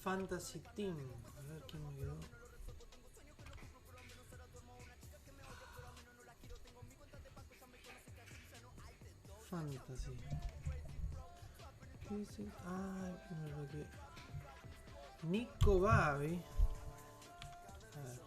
Fantasy Team. A ver quién me quedó. Fantasy. ¿Qué dice? Ay, me lo que. Nico Babi. A ver.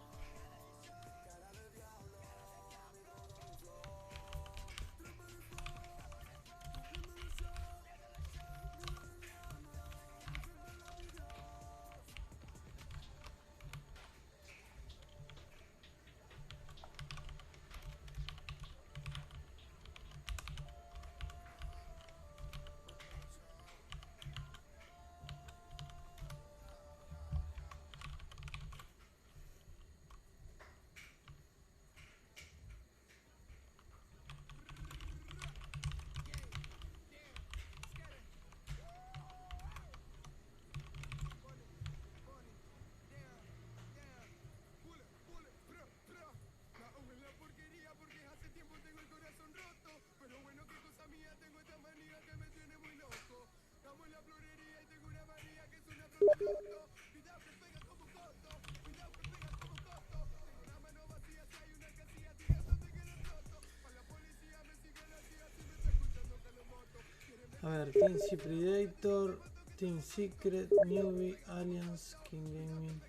A ver, Team Predator, Team Secret, Newbie, Alliance, King Gaming.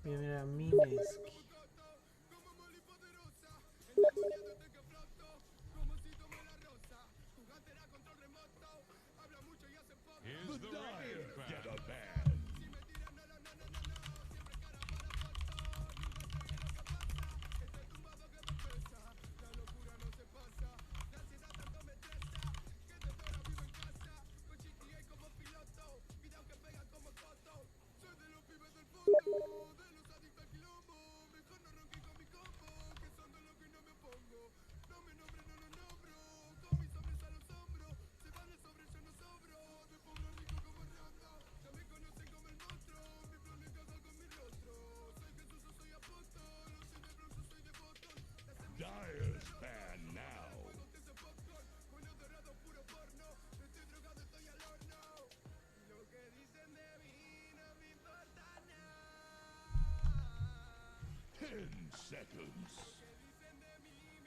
Voy a mirar a Mineski.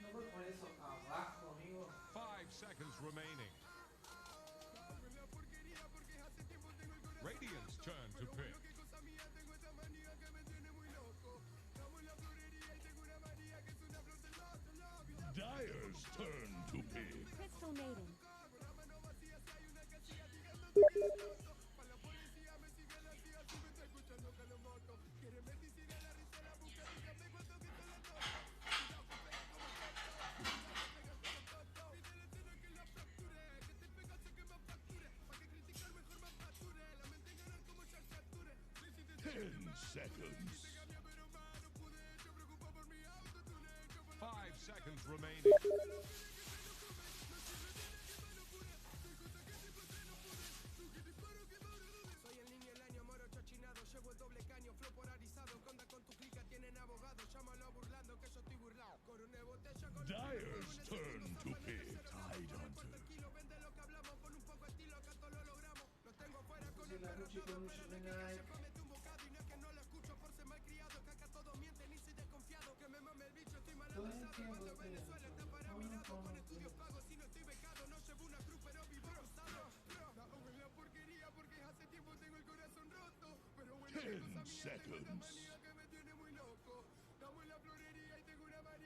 No puedes poner eso abajo, amigo. 5 seconds remaining. Radiant's turn to pick. Dire's turn to pick. Crystal Maiden. Seconds. 5 seconds remaining. Soy el niño el año moro chochinado, llevo el doble caño, flow polarizado, conda con tu clica, tienen abogado, llámalo burlando que yo estoy burlado. Con una botella con Dire's turn to pick. Tide Hunter. tranquilo, vende lo que hablamos con un poco de estilo, acá todo lo logramos. Lo tengo fuera con el La perro noche todo con un para Shuri que Knight. se comete un bocado y no es que no lo escucho por ser malcriado, que acá todos mienten y soy desconfiado, que me mame el bicho, estoy mal atrasado. Seconds.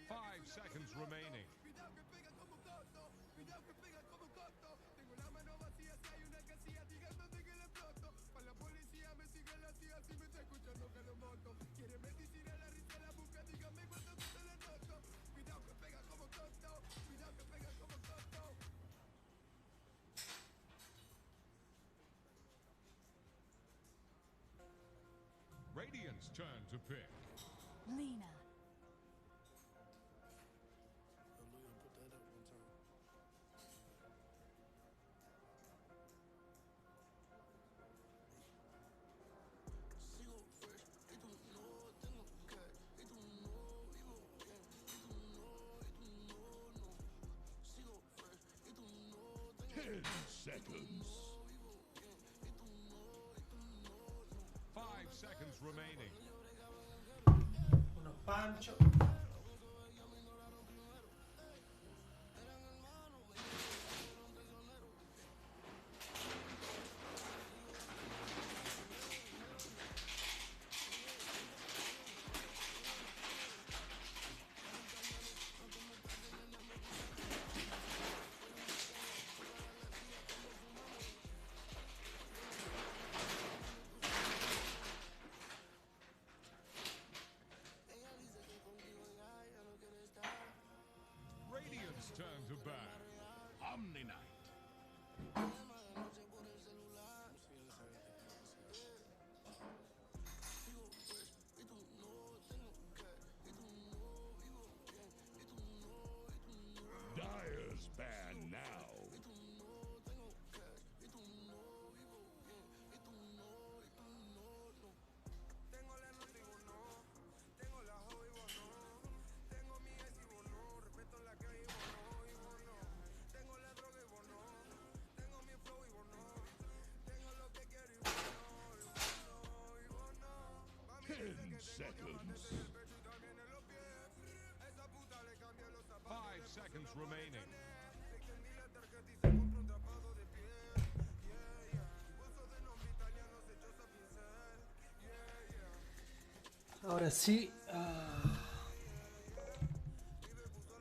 5 seconds remaining. Radiant's turn to pick. Lena. Seconds. 5 seconds remaining. Unos panchos. Radiant's turn to bat. Omni Knight. Dyer's ban now. Seconds. 5 seconds remaining. Ahora sí.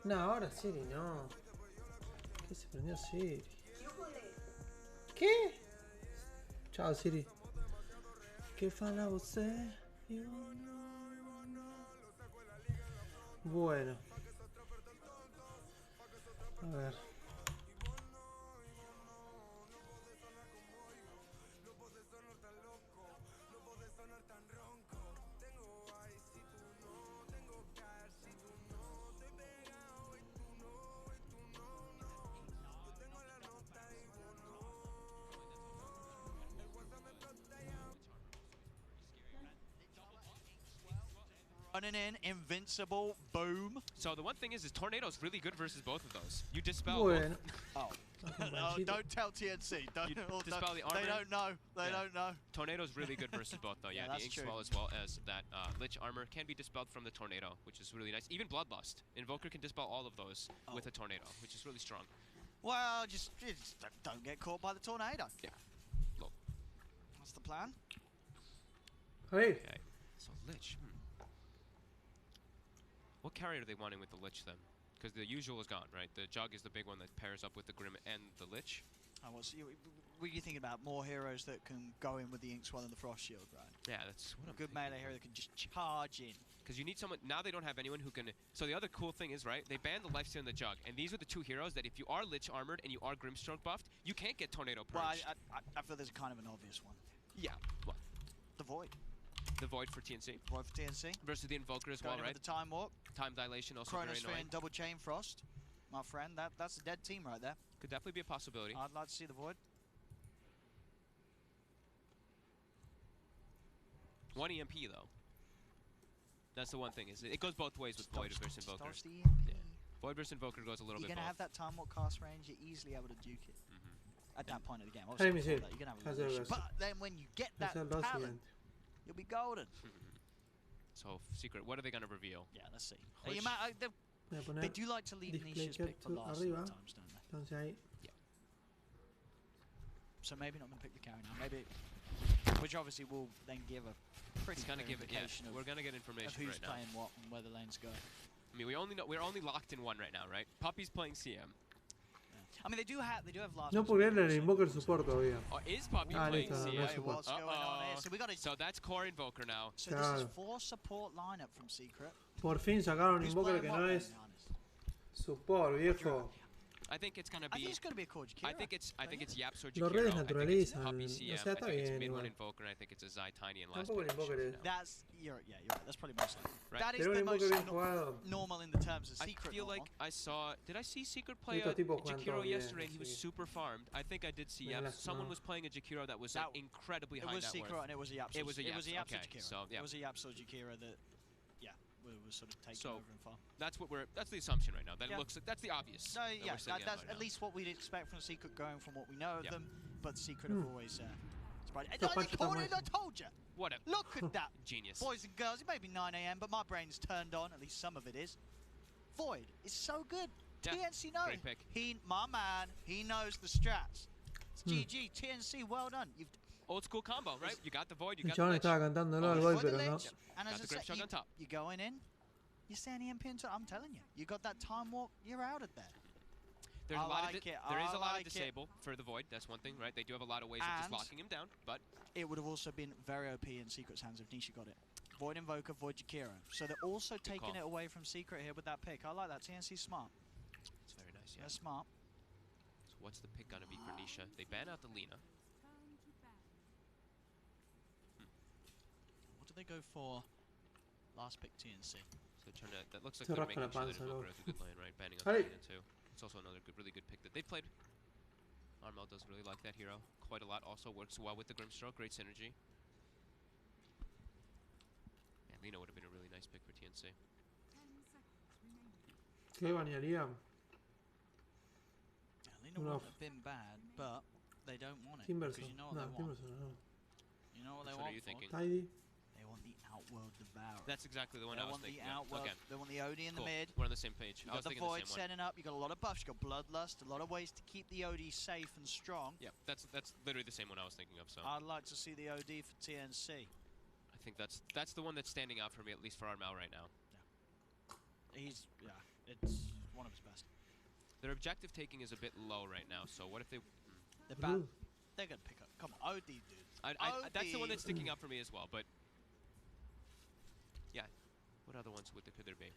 No, ahora Siri no. ¿Qué se prendió Siri? ¿Qué? Chao Siri. ¿Qué fala você? Bueno. A ver. Running in, invincible, boom. So the one thing is Tornado's really good versus both of those. You dispel Bueno. Oh. Oh, don't tell TNC. Don't, You or dispel the armor. They don't know. They Yeah. don't know. Tornado's really good versus both though. Yeah, Yeah, the that's Ink true. Swell as well as that Lich armor can be dispelled from the Tornado, which is really nice. Even Bloodlust. Invoker can dispel all of those with a Tornado, which is really strong. Well, just don't get caught by the tornado. Yeah. Look. That's the plan. Hey. Okay. So Lich. What carry are they wanting with the Lich then? Because the usual is gone, right? The Jug is the big one that pairs up with the Grim and the Lich. What are you thinking about? More heroes that can go in with the Inkswell and the Frost Shield, right? Yeah, that's what I'm Good thinking. melee hero that can just charge in. Because you need someone, now they don't have anyone who can, so the other cool thing is, right, they banned the Lifesteal and the Jug, and these are the two heroes that if you are Lich armored and you are Grimstroke buffed, you can't get Tornado Purge. Well, I feel there's kind of an obvious one. Yeah, what? The Void. The Void for TNC. Void for TNC. Versus the Invoker as Going well, in right? with the Time Warp. Time Dilation also very Chronosphere annoying. and Double Chain Frost. My friend, that's a dead team right there. Could definitely be a possibility. I'd like to see the Void. 1 EMP though. That's the one thing, is it goes both ways with Void versus Invoker. Dodge the EMP. Yeah. Void versus Invoker goes a little You're bit going to both. have that Time Warp cast range, you're easily able to duke it. At that point of the game. Hey, Obviously, Monsieur. before that, you're going to have How's a it little going? shit. But then when you get that Eso es lo talent, siguiente. you'll be golden. So, secret, what are they going to reveal? Yeah, let's see. Which- Voy a They poner do like to leave display Nisha's pick for capture last arriba. sometimes, don't they? Entonces ahí. So maybe not going to pick the carry now. Maybe, which obviously will then give a pretty It's gonna clear give it. Yeah, indication we're gonna get of information who's right now. playing what and where the lanes go. I mean, we're only locked in one right now, right? Puppy's playing CM. I mean, they do have last. No puedo creerle el Invoker Support todavía. Oh, is Puppy Ah, playing listo, no, no CM? es support. What's going on here? So we got a. So that's core invoker now. So this is Claro. 4 support lineup from Secret. Por fin sacaron un Who's Invoker playing que what no then, es Giannis? support, viejo. I think it's gonna I think be. it's going to be a Core Jakiro. I think it's Yaps or Los Jakiro. redes I think it's naturalizan. Puppy O CM. sea, I está think it's bien mid one igual. invoker. And I think it's a Zai Tiny and last Tampoco el pick. Invoker es. That's you're right. That's probably most likely. Right. That is Pero un the Invoker most bien jugado. normal in the terms of I Secret. feel normal. like I saw. Did I see Secret play Estos a tipos juegan todo Jakiro bien, yesterday? And he was así. super farmed. I think I did see Me Yaps. Someone lastimado. was playing a Jakiro that was That- like incredibly It high was net Secret worth. and it was a Yapso. It was a It was a Yaps, Yapso okay, Jakiro. so, yeah. It was a Yapso Jakiro that, was sort of taken So, over and far. That's the assumption right now. That Yeah. looks like that's the obvious. No, that yeah, we're seeing that's right at now. least what we'd expect from Secret going from what we know of Yeah. them. But Secret have always surprised. Esta I página está muy- told you. What a Look at that. genius. Boys and girls, it may be 9 a.m., but my brain's turned on. At least some of it is. Void is so good. Yeah, TNC knows. great pick. My man, he knows the strats. It's GG, TNC, well done. You've Old school combo, right? You got the void, you El got the chabón lich. estaba cantándolo al you've gol, got the pero no. lich, and Got as the I grip said, shot on top. you're going in. You stand the MP I'm telling you, you got that time walk. You're out of there. There's I a lot like of it, there is I a lot like of it. disable for the void. That's one thing, right? They do have a lot of ways of just And- locking him down, but It would have also been very OP in Secret's hands if Nisha got it. Void Invoker, Void Jakiro. So they're also taking call. it away from Secret here with that pick. I like that. TNC's smart. it's very nice. Yeah. They're smart. So what's the pick gonna be for Nisha? They ban out the Lina. What do they go for? Last pick TNC. So trying to that looks like Se they're rasca la making sure that panza, Invoker loco. has a good lane, right? Banning on Hey. the Lina too. It's also another really good pick that they've played. Armel does really like that hero quite a lot. Also works well with the Grimstroke. Great synergy. Yeah, Lina would have been a really nice pick for TNC. ¿Qué banearía? Yeah, Lena No. wouldn't have been bad, but they don't want it. Timberson. Because you know what No, they want. Timberson no. You know what they Which one are want you for? thinking? Tidy. They want the Outworld Devourer. That's exactly the one They I was want the thinking. Yeah, Outworld. okay. They want the OD in Cool. the mid. We're on the same page. You I got was the thinking the Void same one. setting up. You got a lot of buffs. You got Bloodlust. A lot of ways to keep the OD safe and strong. Yeah, that's literally the same one I was thinking of. So I'd like to see the OD for TNC. I think that's the one that's standing out for me, at least for Armel right now. It's one of his best. Their objective taking is a bit low right now. So what if they? They're bad. Ooh. They're gonna pick up. Come on, OD, dude. That's the one OD. that's sticking out for me as well. But yeah, what other ones could there be?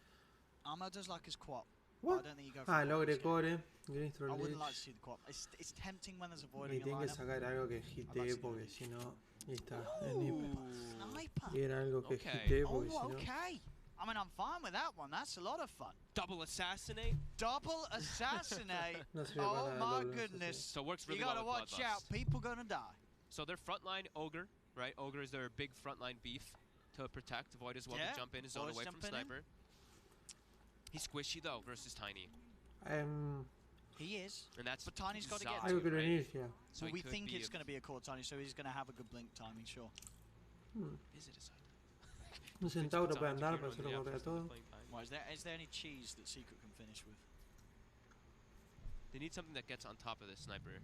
Armo does like his quap. What? I don't think you go for Ah, the Logre quap. Core. Greenstone I wouldn't Lich. like to see the quap. It's tempting when there's a void Y in your tienen que lineup. sacar algo que I'd like hitee to see porque the si no. Ahí está. El Nipper. Sniper. Y era algo que Okay. hitee porque si Oh, no. okay. I mean, I'm fine with that one. That's a lot of fun. Double assassinate. Double assassinate. No sirve para Oh nada my doble goodness. So it works really You gotta well with watch out. Bloodlust. People gonna die. So their frontline ogre, right? Ogre is their big frontline beef to protect. Void as well Yeah, to jump in, zone Void's away from jumping in. sniper. He's squishy though versus Tiny, He is. and that's But Tiny's gotta get Zai, Algo que lo right? inicia. So he we could think be it's a- gonna be a core Tiny, so he's gonna have a good blink timing, sure. Is it a Zai? Un centauro It's puede on andar, Jakiro pero and se lo the correa Outpost todo. playing time. Why, is there any cheese that Secret can finish with? They need something that gets on top of this sniper.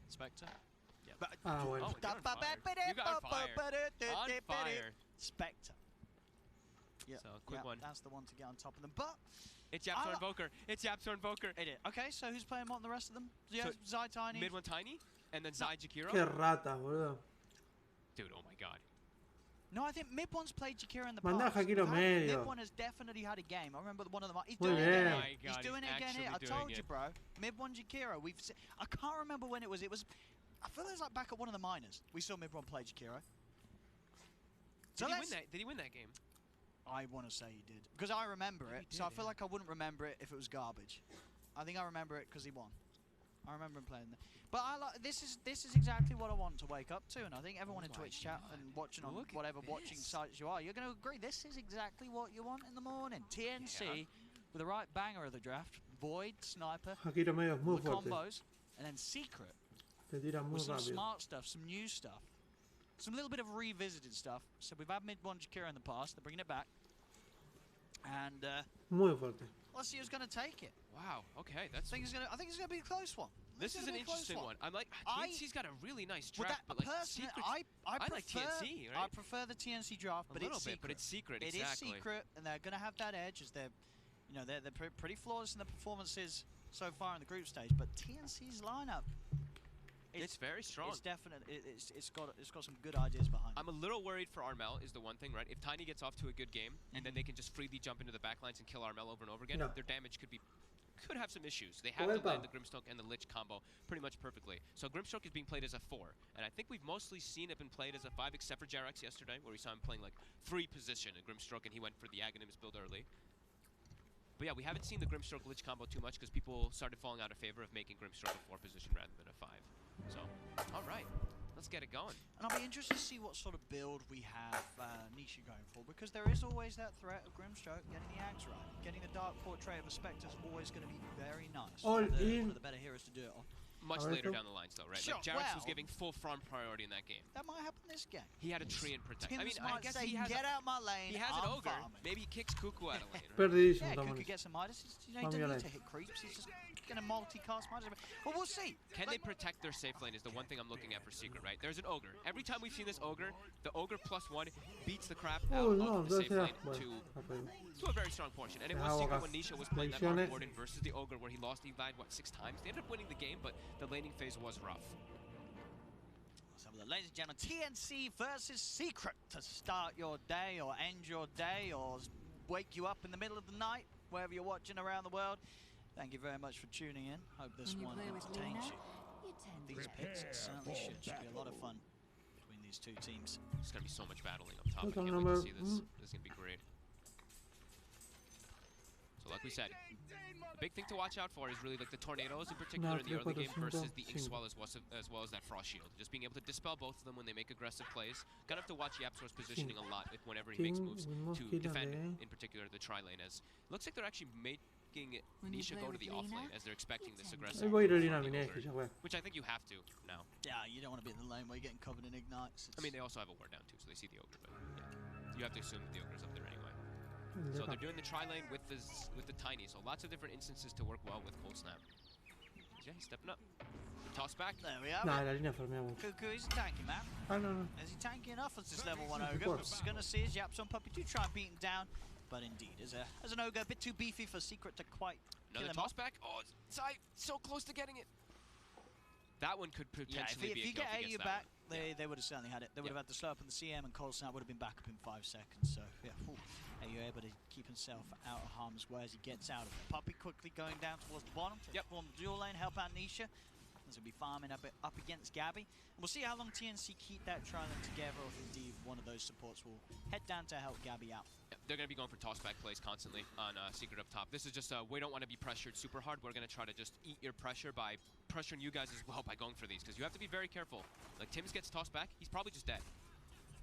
Spectre? Yeah. Ah, bueno. Oh, you're on fire. You got on fire. On fire. Spectre. Yeah, So, quick one. That's the one to get on top of them. But It's Yaps or I- Invoker. It's Yaps or Invoker. it is. Okay, so who's playing what and the rest of them? Yeah, So, Zai Tiny. Mid one Tiny, and then Zai Jakiro. Qué rata, boludo. Dude, oh my god. No, I think Mid One's played Jakiro in the Mandá a past. Jakiro medio. Mid One has definitely had a game. I remember one of them. He's Muy doing it bien. again. Oh my He's God, doing he's it again here. I actually told doing you, it. bro. Mid One Jakiro. I can't remember when it was. I feel it was like back at one of the minors. We saw Mid One play Jakiro. So Did he win let's- that? Did he win that game? I want to say he did because I remember Oh, he it. So I did, feel yeah. like I wouldn't remember it if it was garbage. I think I remember it because he won. I remember him playing. But this is exactly what I want to wake up to, and I think everyone in my Twitch chat God. and watching on Look at whatever watching this. sites you are, you're going to agree. This is exactly what you want in the morning. TNC Yeah. with the right banger of the draft, Void, Sniper, Jakiro medio es muy the fuerte. combos, and then Secret Te tira muy with some rápido. smart stuff, some new stuff, some little bit of revisited stuff. So we've had Mid-1 Jakiro in the past. They're bringing it back. And Muy fuerte. let's see who's going to take it. Wow. Okay, that's. I think it's going to be a close one. This is an interesting one. I'm like, TNC's got a really nice Well, draft, that, but like personally, secret. I like prefer, TNC, right? I prefer the TNC draft, but little it's bit, secret. but it's secret. It Exactly. is secret, and they're going to have that edge as they're, you know, they're pretty flawless in the performances so far in the group stage. But TNC's lineup, It's very strong. It's definite. It's got some good ideas behind it. I'm a little worried for Armel is the one thing, right? If Ti9 gets off to a good game, and then they can just freely jump into the backlines and kill Armel over and over again, No. their damage could have some issues. They have to land the Grimstroke and the Lich combo pretty much perfectly. So Grimstroke is being played as a 4, and I think we've mostly seen it been played as a 5, except for Jarex yesterday, where we saw him playing like 3 position in Grimstroke, and he went for the Aghanims build early. But yeah, we haven't seen the Grimstroke Lich combo too much because people started falling out of favor of making Grimstroke a 4 position rather than a 5. So, all right, let's get it going. And I'll be interested to see what sort of build we have Nisha going for, because there is always that threat of Grimstroke getting the axe right. Getting the Dark Portrait of a Spectre is always going to be very nice. All One of in. the better heroes to do it on. Much Alright, later so- down the lines, though, right? Sure, Like Jarex was well- giving full farm priority in that game. That might happen this game. He had a tree and protect. Tims I mean, I might guess say, he has get out my lane, he has an I'm ogre. farming. Maybe he kicks Cuckoo out of lane. Right? Perdidísimo, Yeah, estamos. Kuku gets some Midas. You know, he Vamos doesn't a need ver. to hit creeps. He's just going to multicast Midas. But we'll see. Can they protect their safe lane is the one thing I'm looking at for Secret, right? There's an ogre. Every time we've seen this ogre, the ogre +1 beats the crap out Oh, no, of the entonces safe era. lane Bueno, to a very strong portion. And it was Hago Secret gas- when Nisha was playing that lecciones. Mark Warden versus the ogre where he died, what, 6 times? They ended up winning the game, but the laning phase was rough. Let's have a look. Ladies and gentlemen, TNC versus Secret to start your day or end your day or wake you up in the middle of the night, wherever you're watching around the world. Thank you very much for tuning in. Hope this When you one play with entertains Lena, you. you tend These picks, it certainly should be a lot of fun between these two teams. There's going to be so much battling up top. I Look, can't wait number- to see this. This is going to be great. So like we said, the big thing to watch out for is really like the tornadoes in particular in the early game versus the ink swell as well as that frost shield. Just being able to dispel both of them when they make aggressive plays. Gonna have to watch Yapsor's positioning a lot whenever he makes moves to defend, in particular the tri lane. As it looks like they're actually making When you Nisha play go to with the off Lena, lane as they're expecting this you aggressive. Ahí voy a ir a move Lina from the Minex, ogre, ya fue. which I think you have to now. Yeah, you don't want to be in the lane where you're getting covered in ignites. I mean, they also have a ward down too, so they see the ogre, but yeah. You have to assume that the ogre's up there anyway. El So de they're acá. doing the tri lane with the Ti9, so lots of different instances to work well with Cold Snap. Yeah, he's stepping up. Toss back. There we are. Nah, la línea farmea mucho. Cuckoo, he's tanky, man. Ah, no, no. Is he tanky enough as this level 1 Of ogre? course. We're going to see his Yapson puppy do try and beat him down. But indeed, as an ogre, a bit too beefy for Secret to quite kill Another him toss off. back. Oh, it's tight. So close to getting it. That one could Yeah, potentially if be you a kill get if he AU gets back, that one. they would have certainly had it. They would Yep. have had the slow up in the CM, and Cold Snap would have been back up in 5 seconds. So, yeah, AU able to keep himself out of harm's way as he gets out of it. Puppy quickly going down towards the bottom to form the dual lane, help out Nisha. As he'll be farming up against Gabby. And we'll see how long TNC keep that trident together, or if indeed one of those supports will head down to help Gabby out. Yeah, they're going to be going for toss-back plays constantly on Secret up top. This is just, we don't want to be pressured super hard. We're going to try to just eat your pressure by pressuring you guys as well by going for these, because you have to be very careful. Like, Tims gets tossed back, he's probably just dead.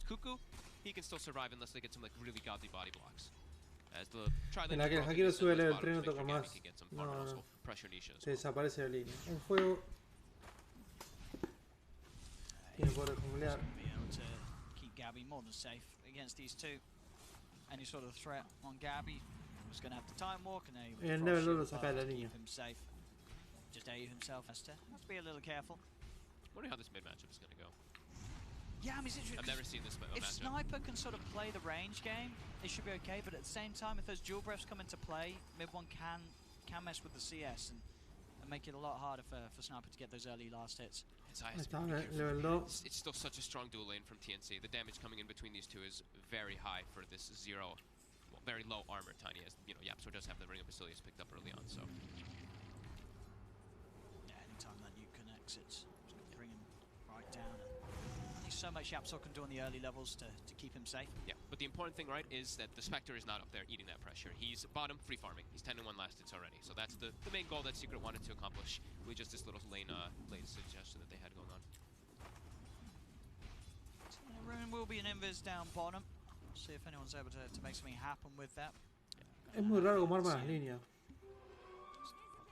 Cuckoo, he can still survive unless they get some, like, really godly body blocks. As the En la que aquí no sube el tren, no toca más. No, No, no. pressure Nisha as Se well. desaparece la línea. En fuego. Tiene poder acumular. Be able to keep Gabby more than safe against these two. Any sort of threat on Gabby was going to have to time walk, and they El frost Never shield lo saca de la to línea. keep him safe. Just AU himself has to be a little careful. Wonder how this mid matchup is going to go. Yeah, I mean, it's interesting. I've never seen this If matchup. Sniper can sort of play the range game, it should be okay. But at the same time, if those dual breaths come into play, mid one can mess with the CS and make it a lot harder for Sniper to get those early last hits. His eyes Ahí está, are pretty level careful. 2. It's still such a strong dual lane from TNC. The damage coming in between these two is very high for this very low armor Tiny, as you know, Yapsor does have the Ring of Basilius picked up early on, so. Yeah, anytime that you connects, it's going to bring him right down. And only so much Yapsor can do on the early levels to keep him safe. Yeah, but the important thing, right, is that the Spectre is not up there eating that pressure. He's bottom free farming. He's 10-1 last hits already, so that's the main goal that Secret wanted to accomplish with just this little lane suggestion that they had going on. So the rune will be an invis down bottom. See if anyone's able to make something happen with that. Es muy raro como arma las líneas.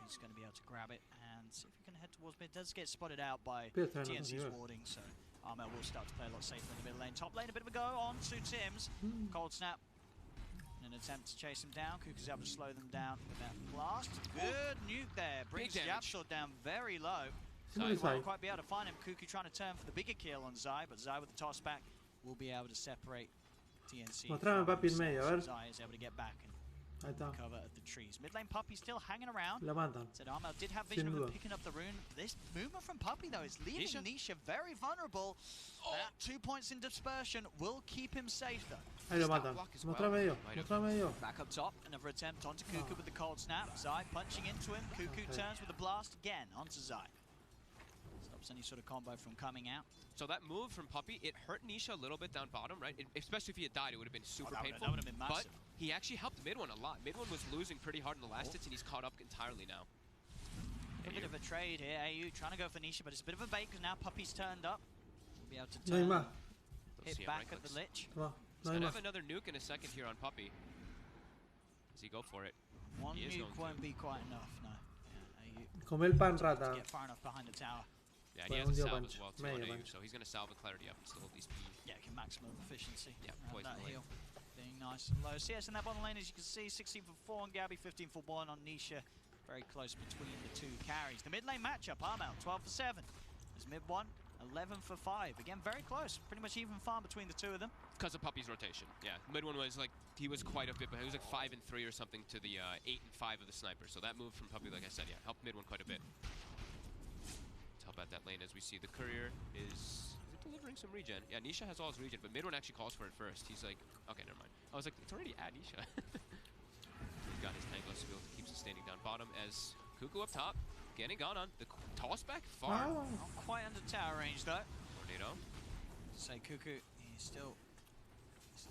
He's going to be able to grab it and see if he can head towards mid. Does get spotted out by Pero está en la TNC's nivel. warding, so Armel will start to play a lot safer in the mid lane. Top lane, a bit of a go on to Tims. Cold Snap. In an attempt to chase him down, Kuku's able to slow them down with that blast. Good nuke there. Brings Yapshot down very low. Simul Won't Zai. quite be able to find him. Kuku trying to turn for the bigger kill on Zai, but Zai with the toss back will be able to separate TNC. Mostrame, papi, en medio, a ver. Zai is able to get back and Ahí está. cover at the trees. Mid lane Puppy still hanging around. La matan. Said Armel did have vision Sin of him duda. picking up the rune. This movement from Puppy though is leaving Nisha? Nisha very vulnerable. That 2 points in dispersion will keep him safe though. Ahí lo Stop matan. block as well. Mostrame yo. Might have. Mostrame yo. Back up top, another attempt onto Kuku with the cold snap. Zai punching into him. Kuku Okay. turns with a blast again onto Zai. Stops any sort of combo from coming out. So that move from Puppy, it hurt Nisha a little bit down bottom, right? Especially if he had died, it would have been super that painful. would've been but massive. he actually helped mid one a lot. Mid one was losing pretty hard in the last hits, and he's caught up entirely now. A bit of a trade here. AU trying to go for Nisha, but it's a bit of a bait because now Puppy's turned up. We'll be able to No hay turn, más. Let's see hit him back right at the clicks. Lich. Va. He's No hay gonna más. have another nuke in a second here on Puppy. Does he go for it? One He is nuke going won't to. be quite enough, no. Yeah, AU Come el pan, to rata. get far enough behind the tower. Yeah, and Well, he has a un dio salve punch. as well too Medio on AU, punch. so he's gonna salve and clarity up and still at least be. Yeah, get maximum efficiency. Yeah, around poison that the lane. heal. Being nice and low. CS in that bottom lane, as you can see, 16 for 4 on Gabby, 15 for 1 on Nisha. Very close between the two carries. The mid lane matchup, Armel, 12 for 7. There's mid 1, 11 for 5. Again, very close. Pretty much even farm between the two of them. Because of Puppy's rotation. Yeah, mid one was like, he was quite a bit, but he was like 5 and 3 or something to the 8 and 5 of the sniper. So that move from Puppy, like I said, yeah, helped mid one quite a bit. Let's help out that lane as we see the courier is it delivering some regen? Yeah, Nisha has all his regen, but mid one actually calls for it first. He's like, okay, never mind. I was like, it's already at Nisha. He's got his Tangless skill to keep sustaining down bottom as Kuku up top, getting gone on. The toss back far. Ah. Not quite under tower range though. Tornado. Say Kuku, he's still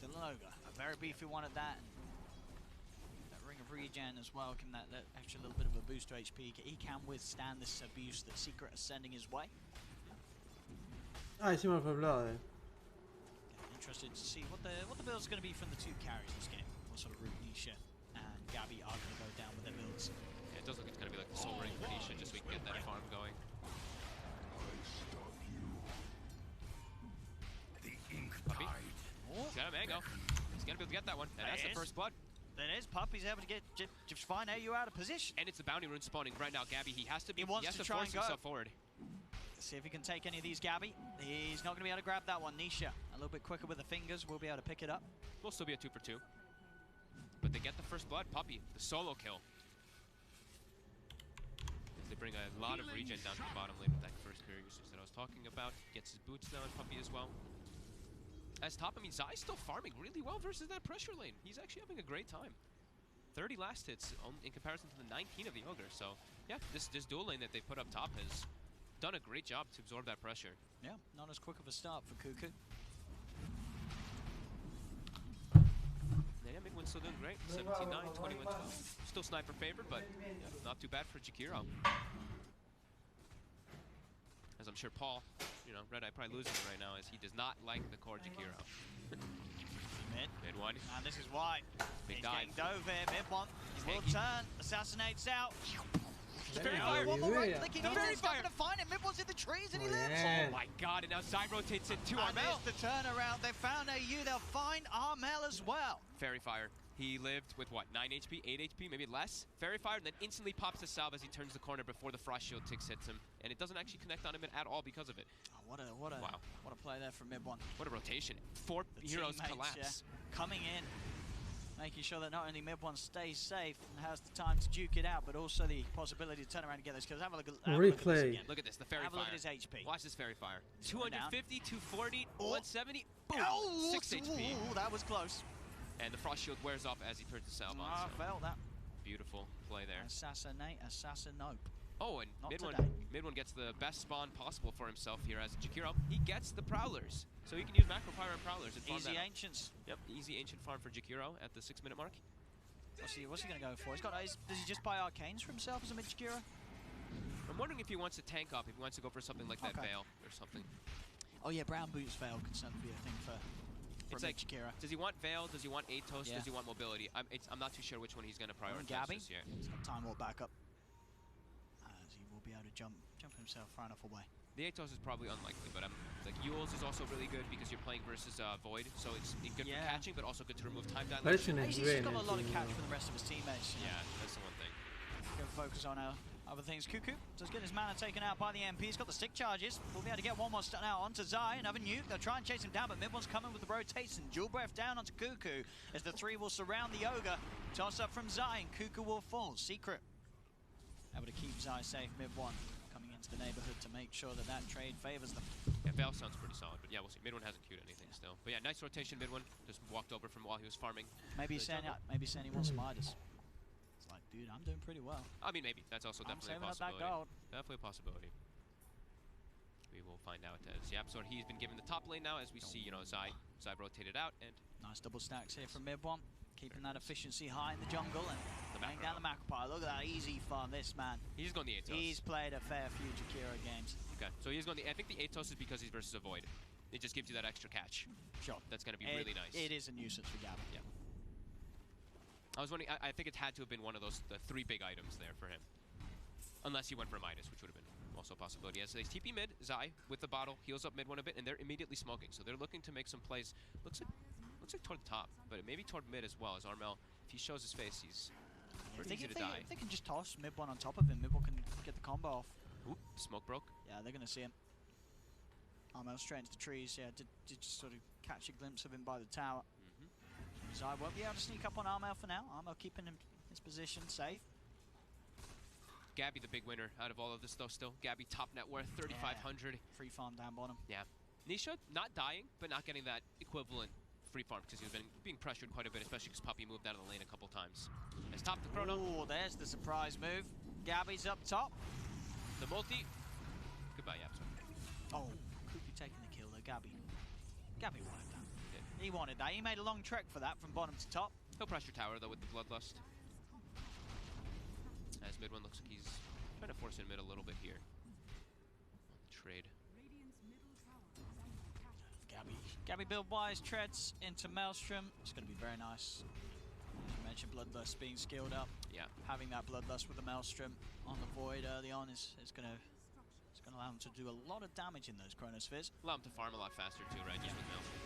an ogre. A very beefy one at that. And that ring of regen as well, give him that extra little bit of a boost to HP. He can withstand this abuse that Secret is sending his way. Ah, hicimos el flood. Interested to see what the build's going to be from the two carries this game. What sort of route Nisha and Gabby are going to go down with their builds. Yeah, it does look it's going to be like the soul ring for Nisha, just so we can get that farm going. Puppy. Oh, He's got a mango. He's going to be able to get that one. And that's the Nice. first blood. that is, Puppy's able to get just fine AU out of position. And it's the bounty rune spawning right now. Gabby, he has to be. He wants has to to try force and go. himself forward. See if he can take any of these Gabby. He's not going to be able to grab that one. Nisha, a little bit quicker with the fingers, will be able to pick it up. Will still be a 2 for 2. But they get the first blood. Puppy, the solo kill. As they bring a lot of regen down to the bottom lane with that first career usage that I was talking about. Gets his boots down, Puppy as well. As top, I mean, Zai's still farming really well versus that pressure lane. He's actually having a great time. 30 last hits in comparison to the 19 of the Ogre. So, yeah, this dual lane that they put up top has done a great job to absorb that pressure. Yeah, not as quick of a start for Kuku. Yeah, Midwin's still doing great. 17-9, 21-12. Still sniper favored, but yeah, not too bad for Jakiro. As I'm sure Paul, Red Eye probably losing it right now, as he does not like the core Jakiro. Mid one. And this is why. Big He's dive. getting dove here, mid one. He will Tanky. turn, assassinates out. Fairy Oh, fire. one more right Yeah. clicking The in, fairy he's not fire. going to find him. Mid one's in the trees and he Muy lives. bien. Oh my god, and now Zai rotates it to And Armel. there's the turnaround. They found AU, they'll find Armel as well. Fairy fire. He lived with what, 9 HP, 8 HP, maybe less? Fairy fire, and then instantly pops the salve as he turns the corner before the frost shield ticks hits him. And it doesn't actually connect on him at all because of it. Oh, what a play there from mid one. What a rotation. 4 The heroes teammates, collapse. yeah, coming in, making sure that not only mid one stays safe and has the time to duke it out, but also the possibility to turn around and get those kills. Have a look at, have a look at this Replay. again. Look at this, the fairy Have a fire. look at his HP. Watch this fairy fire. Going down. 250, 240, Oh. 170, boom, Oh, 6 HP. ooh, that was close. And the frost shield wears off as he turns the salve on. I So felt that. beautiful play there. Assassinate, assassinate. Oh, and Not mid today. one gets the best spawn possible for himself here as Jakiro. He gets the Prowlers. So he can use Macro Fire and Prowlers and farm Easy that up. ancients. Yep, easy ancient farm for Jakiro at the 6-minute mark. What's he going to go for? Does he just buy arcanes for himself as a mid Jakiro? I'm wondering if he wants to tank up, if he wants to go for something like that Okay. Veil or something. Oh yeah, brown boots veil can certainly be a thing for It's mid like, Jakiro. does he want Veil? Does he want Atos? Yeah. Does he want mobility? I'm not too sure which one he's going to prioritize Gabby. this year. He's got time warp back up. As he will be able to jump himself far enough away. The Atos is probably unlikely, but like Yules is also really good because you're playing versus Void, so it's good for catching, but also good to remove time dilation. Parece un He's SB got a lot of el catch team. from the rest of his teammates. Yeah, that's the one thing. Go focus on other things. Cuckoo does get his mana taken out by the MP. He's got the stick charges. We'll be able to get one more stun out onto Zai. Another nuke. They'll try and chase him down, but mid one's coming with the rotation. Dual breath down onto Cuckoo as the three will surround the Ogre. Toss up from Zai and Cuckoo will fall. Secret able to keep Zai safe. Mid one coming into the neighborhood to make sure that that trade favors them. Yeah, Val sounds pretty solid, but yeah, we'll see. Mid one hasn't queued anything still. But yeah, nice rotation mid one. Just walked over from while he was farming. Maybe he's saying he wants some Midas. It's like, dude, I'm doing pretty well. I mean, maybe. That's also I'm definitely a saving up that possibility. gold. Definitely a possibility. We will find out as Yapsor, he's been given the top lane now, as we see, you know, Zai rotated out, and Nice double stacks here from mid one. Keeping that efficiency high in the jungle and laying down the Macropie. Look at that easy farm, this man. he's going the Atos. He's played a fair few Jakiro games. Okay, so he's going the, I think the Atos is because he's versus a Void. It just gives you that extra catch. Sure. That's going to be really nice. It is a nuisance for Gavin. Yeah. I was wondering, I think it had to have been one of those, the three big items there for him. Unless he went for a Midas, which would have been also a possibility. Yeah, so they TP mid, Zai with the bottle, heals up mid one a bit, and they're immediately smoking. So they're looking to make some plays. Looks like toward the top, but maybe toward mid as well, as Armel, if he shows his face, he's pretty easy to die. If they can just toss mid one on top of him, mid one can get the combo off. Oop, smoke broke. Yeah, they're going to see him. Armel straight into the trees. Yeah, did just sort of catch a glimpse of him by the tower. Zai won't be able to sneak up on Armel for now. Armel keeping him his position safe. Gabby the big winner out of all of this though still. Gabby top net worth, 3,500. Free farm down bottom. Yeah. Nisha not dying, but not getting that equivalent free farm because he's been being pressured quite a bit, especially because Puppy moved out of the lane a couple times. Has topped the chrono. Oh, there's the surprise move. Gabby's up top. The multi. Goodbye, Yapsor. Oh, Kuku taking the kill though, Gabby. Gabby wanted that. He wanted that. He made a long trek for that from bottom to top. He'll pressure tower though with the Bloodlust. As mid one looks like he's trying to force in mid a little bit here. Trade. Gabby build-wise treads into Maelstrom. It's going to be very nice. You mentioned Bloodlust being skilled up. Yeah. Having that Bloodlust with the Maelstrom on the Void early on is going to allow him to do a lot of damage in those Chronospheres. Allow him to farm a lot faster too, right? Just with Maelstrom.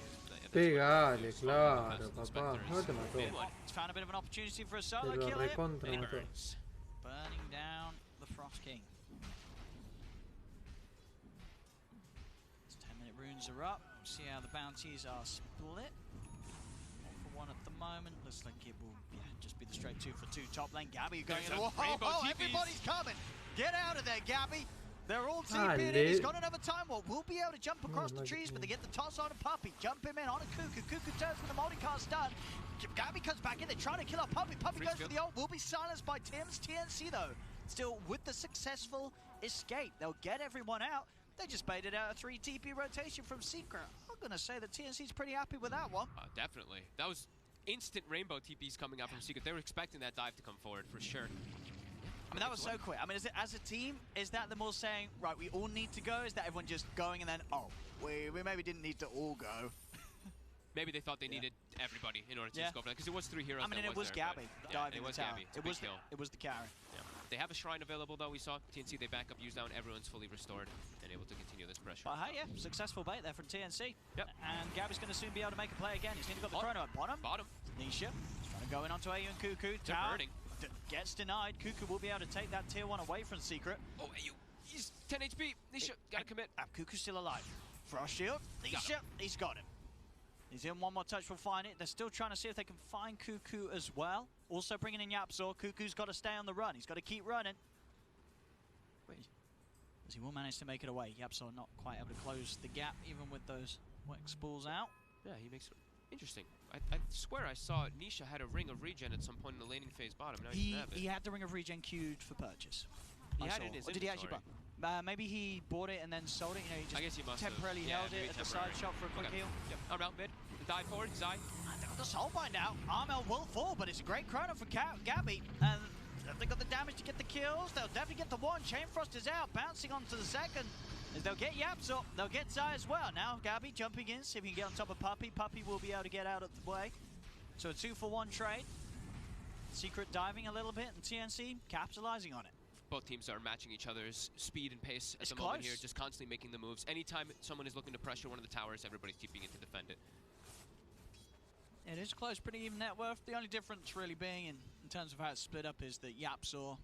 Pegale, claro, papá. No te mató. It's found a bit of an opportunity for a solo Te lo kill here. recontra He mató. burns. Burning down the Frost King. 10-minute runes are up. See how the bounties are split. 1 for 1 at the moment. Looks like it will just be the straight 2 for 2 top lane. Gabby going in. Oh, everybody's coming. Get out of there, Gabby. They're all TP'd in. He's got another time warp. We'll be able to jump across the trees, but they get the toss on a Puppy. Jump him in on a Cuckoo. Cuckoo turns with the multicast stun. Gabby comes back in. They're trying to kill our Puppy. Puppy goes for the ult. Will be silenced by Tim's TNC though. Still with the successful escape. They'll get everyone out. They just baited out a 3 TP rotation from Secret. I'm going to say that TNC's pretty happy with that one. Definitely. That was instant rainbow TPs coming out from Secret. They were expecting that dive to come forward for sure. I mean, that was so quick. I mean, is it, as a team, is that them all saying, right, we all need to go? Is that everyone just going and then, oh, we maybe didn't need to all go? Maybe they thought they needed everybody in order to just go for that, because it was 3 heroes. I mean, that it was there, Gabby diving it was the tower. Gabby. It was the carry. Yeah. They have a shrine available though. We saw TNC. They back up, use down. Everyone's fully restored and able to continue this pressure. But hey, yeah, successful bait there from TNC. Yep. And Gabby's going to soon be able to make a play again. He's nearly got the chrono at bottom. Nisha trying to go in onto AU and Cuckoo. They're burning. Gets denied. Cuckoo will be able to take that tier 1 away from Secret. Oh, AU. He's 10 HP. Nisha, gotta commit. Cuckoo's still alive. Frost shield. Nisha, he's got him. He's in one more touch, we'll find it. They're still trying to see if they can find Cuckoo as well. Also bringing in Yapsor. Cuckoo's got to stay on the run. He's got to keep running. Wait, as he will manage to make it away. Yapsor not quite able to close the gap, even with those Wex balls out. Yeah, he makes it interesting. I swear I saw Nisha had a ring of regen at some point in the laning phase bottom. Now He had the ring of regen queued for purchase. He had it in his Or did he actually buy? Maybe he bought it and then sold it. You know, he just I guess he must temporarily held it at the side shop for a quick heal. Yep. Armel mid. Dive forward. Zai. The soulbind out. Armel will fall, but it's a great chrono for Gabby. And they got the damage to get the kills. They'll definitely get the one. Chain Frost is out, bouncing onto the second. As they'll get Yaps up, they'll get Zai as well. Now Gabby jumping in, see if he can get on top of Puppy. Puppy will be able to get out of the way. So a 2 for 1 trade. Secret diving a little bit, and TNC capitalizing on it. both teams are matching each other's speed and pace at It's the moment close. here, just constantly making the moves. Anytime someone is looking to pressure one of the towers, everybody's TPing in to defend it. It is close, pretty even net worth. The only difference really being in terms of how it's split up is that Yapzor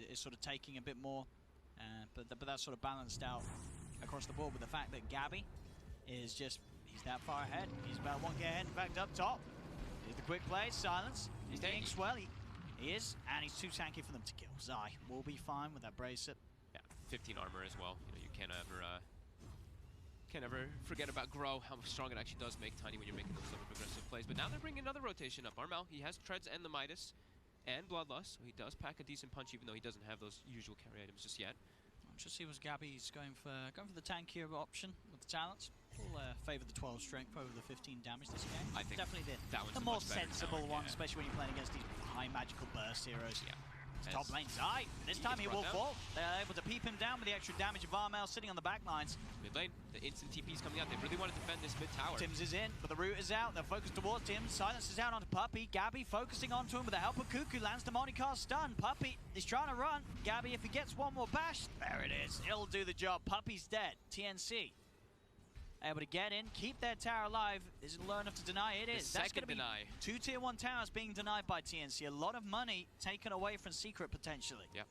is sort of taking a bit more, but that's sort of balanced out across the board with the fact that Gabby is just, he's that far ahead. He's about 1 gear ahead. In fact, up top, here's the quick play, silence. He's taking swell. He is, and he's too tanky for them to kill. Zai will be fine with that bracelet. Yeah, 15 armor as well. You know, you can't ever forget about Grow, how strong it actually does make Tiny when you're making those sort of aggressive plays. But now they're bringing another rotation up. Armel, he has Treads and the Midas and Bloodlust, so he does pack a decent punch even though he doesn't have those usual carry items just yet. Just see what Gabby's going for the tankier option with the talents. Will favour the 12 strength over the 15 damage this game. I think definitely that one's the a more much better sensible talent, one, yeah. especially when you're playing against these high magical burst heroes. Yeah. Top lane Zai. This time he gets will brought down. fall. They're able to peep him down with the extra damage of Armel sitting on the back lines. Mid lane, the instant TP's coming out. They really want to defend this mid tower. Tim's is in, but the root is out. They're focused towards Tim. Silence is out onto Puppy. Gabby focusing onto him with the help of Cuckoo. Lands the multicast stun. Puppy is trying to run. Gabby, if he gets one more bash, there it is. It'll do the job. Puppy's dead. TNC able to get in, keep their tower alive. Is it low enough to deny? It is. That's going to be deny. 2 tier 1 towers being denied by TNC. A lot of money taken away from Secret potentially. Yep.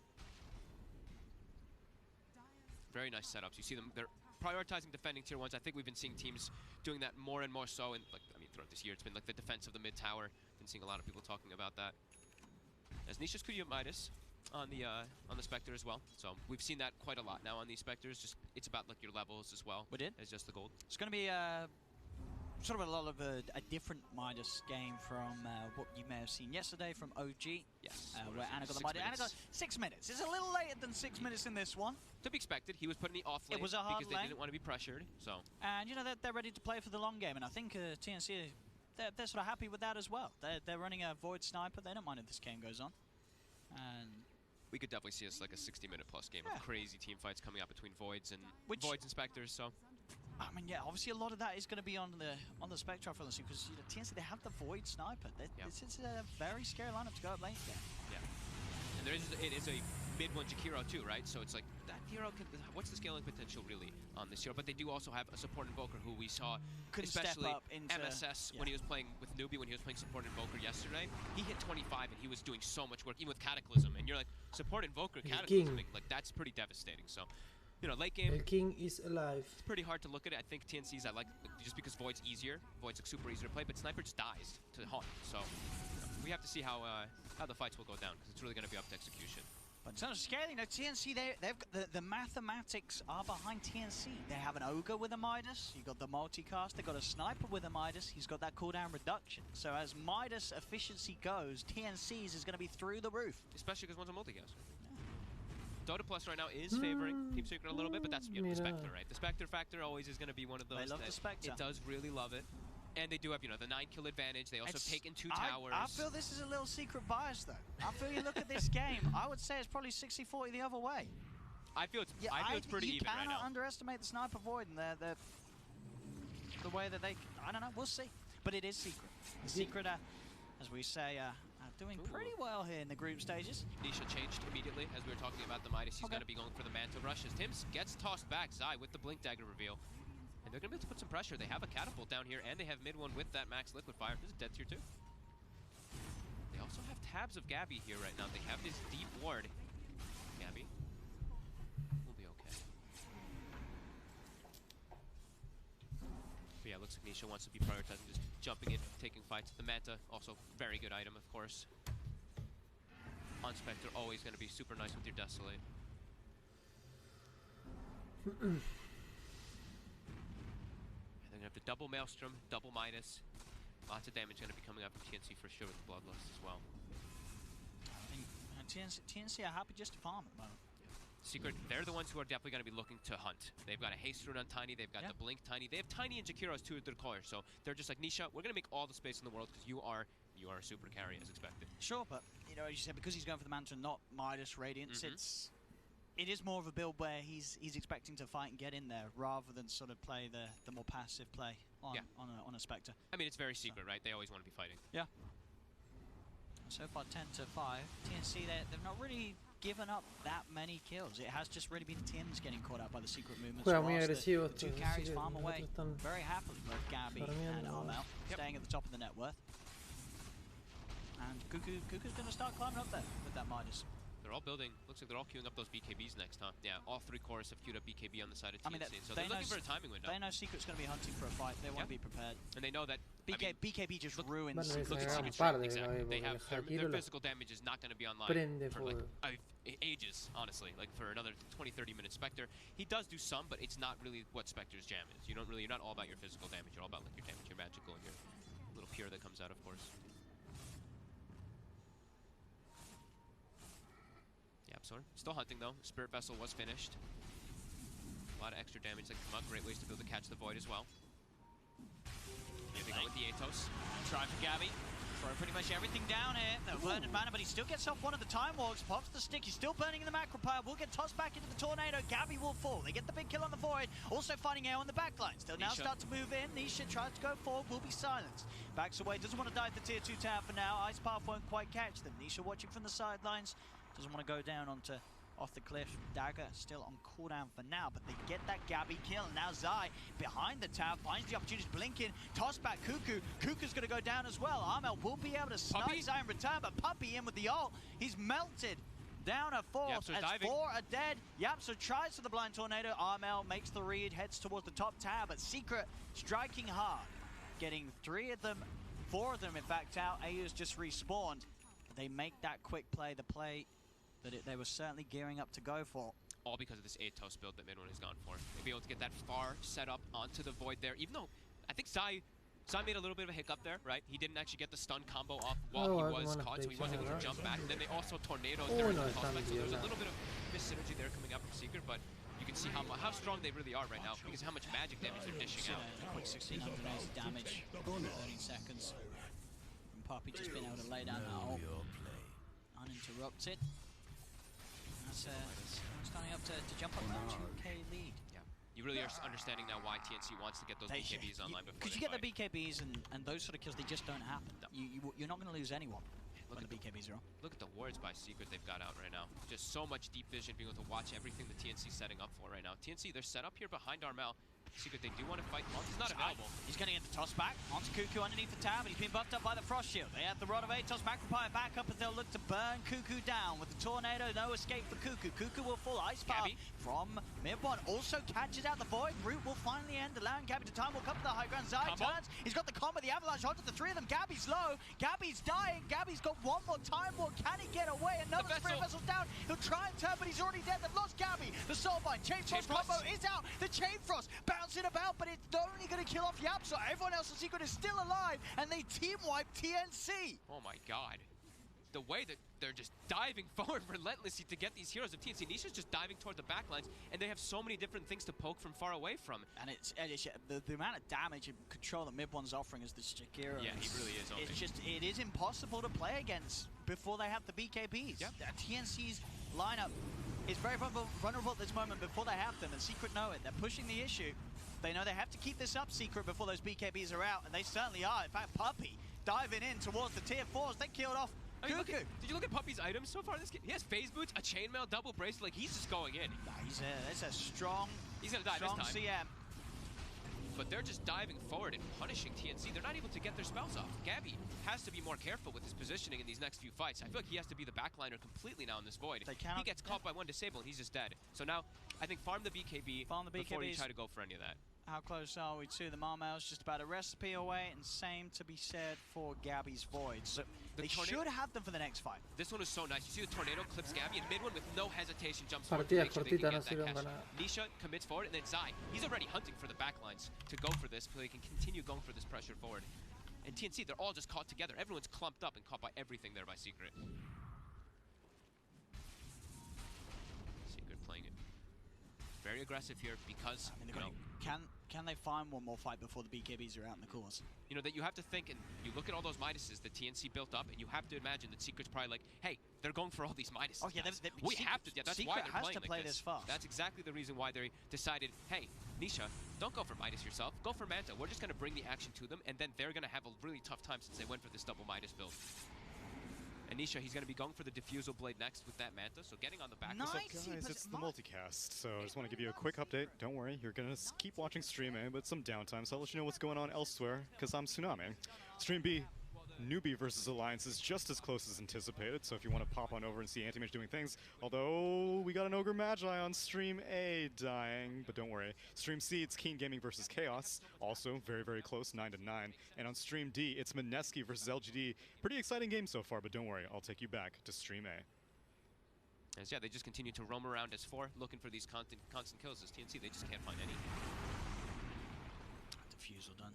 Very nice setups. You see them, they're prioritizing defending tier 1s. I think we've been seeing teams doing that more and more so, and throughout this year, it's been like the defense of the mid tower. Been seeing a lot of people talking about that. As Nisha's Kuya Midas on the Spectre as well. So we've seen that quite a lot now on these Spectres. Just it's about like your levels as well. We did. As just the gold. It's going to be sort of a lot of a different Midas game from what you may have seen yesterday from OG. Yes. Where Anna got the Midas. Anna got 6 minutes. It's a little later than 6 minutes in this one. To be expected. He was put in the off lane It was a hard because lane. they didn't want to be pressured. So. And you know they're ready to play for the long game, and I think TNC they're sort of happy with that as well. They're running a Void Sniper. They don't mind if this game goes on. And we could definitely see us like a 60-minute plus game Yeah. of crazy team fights coming up between Voids and Which- Spectres. So. I mean, yeah, obviously a lot of that is going to be on the Spectre for this because TNC they have the Void Sniper. Yeah. This is a very scary lineup to go up late again. Yeah. And it is a mid one Jakiro too, right? So it's like that hero can, what's the scaling potential really on this hero? But they do also have a support invoker who we saw, Couldn't step especially up into MSS when he was playing with Newbie, when he was playing support invoker yesterday. He hit 25 and he was doing so much work, even with Cataclysm. And you're like, support invoker, Cataclysm, like that's pretty devastating. So, you know, late game. El King is alive. It's pretty hard to look at it. I think TNC's I like just because Void's easier. Void's like super easy to play, but Sniper just dies to Haunt. So we have to see how the fights will go down because it's really going to be up to execution. But in terms of scaling, though, TNC, they've got the mathematics are behind TNC. They have an Ogre with a Midas, you've got the multicast, they've got a Sniper with a Midas, he's got that cooldown reduction. So as Midas efficiency goes, TNC's is going to be through the roof. Especially because one's a multicast. Dota Plus right now is favoring Team Secret a little bit, but that's the Spectre, right? The Spectre factor always is going to be one of those. They love that the Spectre. It does really love it. And they do have, you know, the 9-kill advantage. They also have taken 2 towers. I feel this is a little secret bias, though. I feel you look at this game, I would say it's probably 60-40 the other way. I feel it's pretty even right now. You cannot underestimate the Sniper Void and the way that they... I don't know, we'll see. But it is Secret. The Secret, as we say, are doing pretty well here in the group stages. Nisha changed immediately as we were talking about the Midas. He's going to be going for the Manta Rush as Tims gets tossed back. Zai with the Blink Dagger reveal. And they're going to be able to put some pressure. They have a catapult down here, and they have mid one with that max liquid fire. This is dead tier 2. They also have tabs of Gabby here right now. They have this deep ward. Gabby will be okay. But yeah, looks like Nisha wants to be prioritizing just jumping in, taking fights. The Manta, also very good item, of course. On Spectre, always going to be super nice with your Desolate. They're going to have the double Maelstrom, double Midas. Lots of damage going to be coming out from TNC for sure with the Bloodlust as well. And TNC are happy just to farm at the moment. Secret, they're the ones who are definitely going to be looking to hunt. They've got a haste rune on Tiny, they've got the Blink Tiny. They have Tiny and Jakiros too at their core, so they're just like, Nisha, we're going to make all the space in the world because you are a super carry as expected. Sure, but you know, as you said, because he's going for the Manta and not Midas Radiance, it is more of a build where he's expecting to fight and get in there rather than sort of play the more passive play on a Spectre. I mean, it's very Secret, right? They always want to be fighting. Yeah. So far 10-5. TNC, they've not really given up that many kills. It has just really been Tim's getting caught out by the secret movements. Juega muy whilst agresivo the two estos, así carries que farm los away otros están very happily, both Gabby and farmeando. Armel staying at the top of the net worth. And Cuckoo's going to start climbing up there with that Midas. They're all building. Looks like they're all queuing up those BKBs next, huh? Yeah, all three cores have queued up BKB on the side of TNC. I mean, so they're looking for a timing window. They know Secret's going to be hunting for a fight. They want to be prepared. And they know that BKB just ruins Bueno, Secret. look at se Secret's agarran strength, par de exactly. They have their la physical damage is not going to be online prende for like fuego. ages, honestly. Like for another 20-30 minute Spectre. He does do some, but it's not really what Spectre's jam is. You're not all about your physical damage. You're all about like your damage, your magical, and your little pure that comes out, of course. Still hunting though. Spirit Vessel was finished. A lot of extra damage that come up. Great ways to be able to catch the Void as well. Here they go with the Atos. Try for Gabby. Throw pretty much everything down here. The Verdant Mana, but he still gets off one of the Time Walks. Pops the stick. He's still burning in the Macro Pile. Will get tossed back into the Tornado. Gabby will fall. They get the big kill on the Void. Also finding air on the backlines. They'll now start to move in. Nisha tries to go forward. Will be silenced. Backs away. Doesn't want to dive the tier 2 tower for now. Ice Path won't quite catch them. Nisha watching from the sidelines. Doesn't want to go down onto off the cliff. Dagger still on cooldown for now, but they get that Gabby kill. Now Zai behind the tower finds the opportunity to blink in. Toss back Cuckoo. Cuckoo's going to go down as well. Armel will be able to snipe Zai in return, but Puppey in with the ult. He's melted. Down a fourth as diving. 4 are dead. Yapso tries for the blind tornado. Armel makes the read, heads towards the top tower, but Secret striking hard. Getting 3 of them, 4 of them in fact out. AU's just respawned. They make that quick play, the play that they were certainly gearing up to go for. All because of this Atos build that Midone has gone for. They'll be able to get that far set up onto the Void there, even though I think Zai made a little bit of a hiccup there, right? He didn't actually get the stun combo off while he was caught, so he wasn't able to jump back. And then they also tornadoed during the toss back, so there's a little bit of mis-synergy there coming out from Secret, but you can see how strong they really are right now because of how much magic damage they're dishing out. Quick 1680 damage, 13 seconds. And Puppey just been able to lay down that ult uninterrupted. That's starting up to jump up that 2k lead. Yeah, you really are understanding now why TNC wants to get those BKBs online before because you get the BKBs and those sort of kills, they just don't happen. No. You're not going to lose anyone when the BKBs are on. Look at the wards by Secret they've got out right now. Just so much deep vision, being able to watch everything the TNC's setting up for right now. TNC, they're set up here behind Armel. Secret, they do want to fight. Monty's not available. He's getting into toss back. Onto Cuckoo underneath the tower, but he's been buffed up by the Frost Shield. They have the Rod of Atos. Macropire back up as they'll look to burn Cuckoo down. With the Tornado, no escape for Cuckoo. Cuckoo will fall. Ice Path from Mid-1 also catches out the Void. Root will finally end, allowing Gabby to time. Will come to the high ground. Zai turns. He's got the combo, the Avalanche onto the 3 of them. Gabby's low. Gabby's dying. Gabby's got one more time. Will can he get away? Another Spirit Vessel's down. He'll try and turn, but he's already dead. They've lost Gabby. The Soulbind. Chain Frost combo is out. The Chain Frost bouncing about, but it's only going to kill off Yapso. Everyone else in Secret is still alive, and they team wipe TNC. Oh my god. The way that they're just diving forward relentlessly to get these heroes of TNC. Nisha's just diving toward the backlines, and they have so many different things to poke from far away from. And it's the amount of damage and control that Mid-1's offering is the Shakira. Yeah, he really is. It's just, it is impossible to play against before they have the BKBs. Yep. TNC's lineup is very vulnerable at this moment before they have them, and Secret know it. They're pushing the issue. They know they have to keep this up, Secret, before those BKBs are out, and they certainly are. In fact, Puppey diving in towards the tier 4s. They killed off Cuckoo. Did you look at Puppey's items so far? This kid, he has phase boots, a chainmail, double bracelet. Like, he's just going in. That's a strong, he's gonna die strong this time. CM. But they're just diving forward and punishing TNC. They're not able to get their spells off. Gabby has to be more careful with his positioning in these next few fights. I feel like he has to be the backliner completely now in this Void. He gets caught by one disable and he's just dead. So now, I think farm the BKB before you try to go for any of that. How close are we to the Marmel's? Just about a recipe away, and same to be said for Gabby's Voids. They should have them for the next fight. This one is so nice. You see the tornado clips Gabby, and Mid-1 with no hesitation jumps forward to make sure they can no get that sirven catch. para nada. Nisha commits forward, and then Zai. He's already hunting for the backlines to go for this, so they can continue going for this pressure forward. And TNC, they're all just caught together. Everyone's clumped up and caught by everything there by Secret. Secret playing it very aggressive here because, Can they find one more fight before the BKBs are out in the course? You know, that you have to think, and you look at all those Midases that TNC built up, and you have to imagine that Secret's probably like, hey, they're going for all these Midases. Oh yeah, we have to. Yeah, that's why they're playing play like this fast. That's exactly the reason why they decided, hey, Nisha, don't go for Midas yourself. Go for Manta. We're just going to bring the action to them, and then they're going to have a really tough time since they went for this double Midas build. And Nisha, he's going to be going for the Diffusal Blade next with that Manta, so getting on the back. Nice. Guys, it's the multicast, so I just want to give you a quick update. Don't worry, you're going to keep watching Stream A, but some downtime, so I'll let you know what's going on elsewhere, because I'm Tsunami. Stream B, Newbie versus Alliance is just as close as anticipated, so if you want to pop on over and see Anti-Mage doing things, although we got an Ogre Magi on Stream A dying, but don't worry. Stream C, it's Keen Gaming versus Chaos, also very, very close, 9-9. And on Stream D, it's Mineski versus LGD. Pretty exciting game so far, but don't worry, I'll take you back to Stream A. As yeah, they just continue to roam around as 4, looking for these constant kills. As TNC, they just can't find any. Diffusal done.